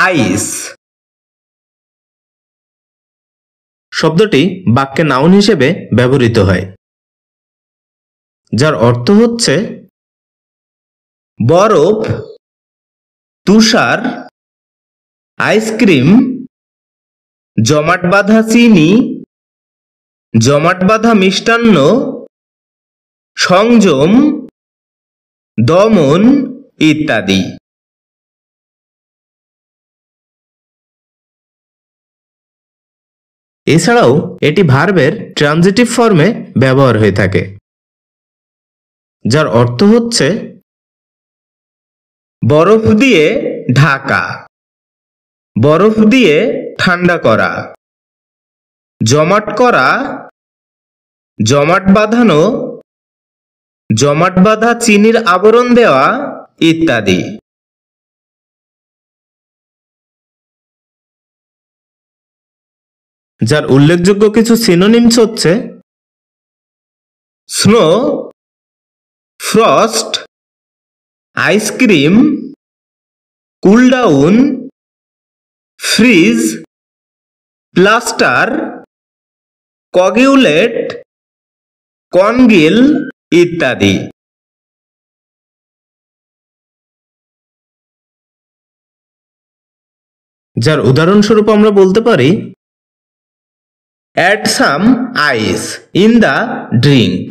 আইস শব্দটি বাক্যে নাউন হিসেবে ব্যবহৃত হয়, যার অর্থ হচ্ছে বরফ, তুষার, আইসক্রিম, জমাট বাঁধা চিনি, জমাট বাঁধা মিষ্টান্ন, সংযম, দমন ইত্যাদি। এছাড়াও এটি ভার্বের ট্রানজিটিভ ফর্মে ব্যবহার হয়ে থাকে, যার অর্থ হচ্ছে বরফ দিয়ে ঢাকা, বরফ দিয়ে ঠান্ডা করা, জমাট করা, জমাট বাঁধানো, জমাট বাঁধা চিনির আবরণ দেওয়া ইত্যাদি। যার উল্লেখযোগ্য কিছু সিনোনিমস হচ্ছে snow, frost, ice cream, cool down, freeze, plaster, coagulate, congeal ইত্যাদি। যার উদাহরণস্বরূপ আমরা বলতে পারি add some ice in the drink।